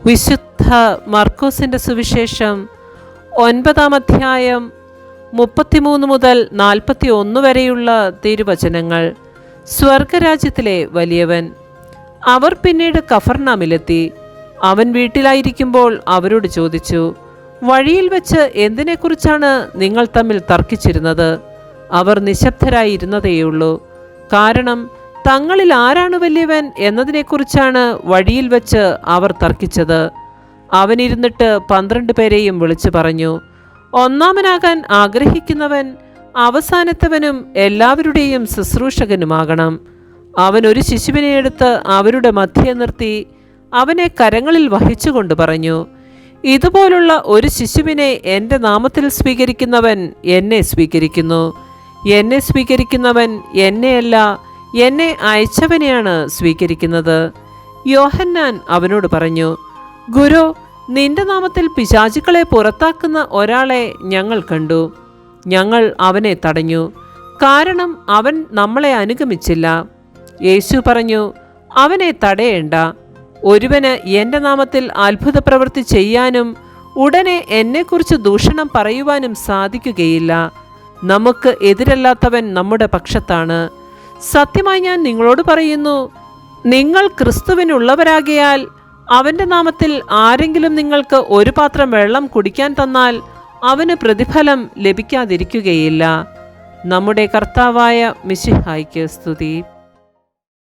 വിശുദ്ധ മർക്കോസിൻ്റെ സുവിശേഷം 9-ാം അധ്യായം 33 മുതൽ 41 വരെയുള്ള തിരുവചനങ്ങൾ. സ്വർഗരാജ്യത്തിലെ വലിയവൻ. അവർ പിന്നീട് കഫർനാമിലെത്തി. അവൻ വീട്ടിലായിരിക്കുമ്പോൾ അവരോട് ചോദിച്ചു, വഴിയിൽ വെച്ച് എന്തിനെക്കുറിച്ചാണ് നിങ്ങൾ തമ്മിൽ തർക്കിച്ചിരുന്നത്? അവർ നിശബ്ദരായിരുന്നതേയുള്ളൂ. കാരണം തങ്ങളിൽ ആരാണ് വലിയവൻ എന്നതിനെക്കുറിച്ചാണ് വഴിയിൽ വെച്ച് അവർ തർക്കിച്ചത്. അവനിരുന്നിട്ട് 12 പേരെയും വിളിച്ചു പറഞ്ഞു, ഒന്നാമനാകാൻ ആഗ്രഹിക്കുന്നവൻ അവസാനത്തവനും എല്ലാവരുടെയും ശുശ്രൂഷകനുമാകണം. അവൻ ഒരു ശിശുവിനെ എടുത്ത് അവരുടെ മധ്യേ നിർത്തി അവനെ കരങ്ങളിൽ വഹിച്ചുകൊണ്ട് പറഞ്ഞു, ഇതുപോലുള്ള ഒരു ശിശുവിനെ എൻ്റെ നാമത്തിൽ സ്വീകരിക്കുന്നവൻ എന്നെ സ്വീകരിക്കുന്നു. എന്നെ സ്വീകരിക്കുന്നവൻ എന്നെയല്ല, എന്നെ അയച്ചവനെയാണ് സ്വീകരിക്കുന്നത്. യോഹന്നാൻ അവനോട് പറഞ്ഞു, ഗുരു, നിന്റെ നാമത്തിൽ പിശാചുക്കളെ പുറത്താക്കുന്ന ഒരാളെ ഞങ്ങൾ കണ്ടു. ഞങ്ങൾ അവനെ തടഞ്ഞു, കാരണം അവൻ നമ്മളെ അനുഗമിച്ചില്ല. യേശു പറഞ്ഞു, അവനെ തടയേണ്ട. ഒരുവന് എൻ്റെ നാമത്തിൽ അത്ഭുത പ്രവൃത്തി ചെയ്യാനും ഉടനെ എന്നെക്കുറിച്ച് ദൂഷണം പറയുവാനും സാധിക്കുകയില്ല. നമുക്ക് എതിരല്ലാത്തവൻ നമ്മുടെ പക്ഷത്താണ്. സത്യമായി ഞാൻ നിങ്ങളോട് പറയുന്നു, നിങ്ങൾ ക്രിസ്തുവിനുള്ളവരാകയാൽ അവൻ്റെ നാമത്തിൽ ആരെങ്കിലും നിങ്ങൾക്ക് ഒരു പാത്രം വെള്ളം കുടിക്കാൻ തന്നാൽ അവന് പ്രതിഫലം ലഭിക്കാതിരിക്കുകയില്ല. നമ്മുടെ കർത്താവായ മിശിഹായ്ക്ക് സ്തുതി.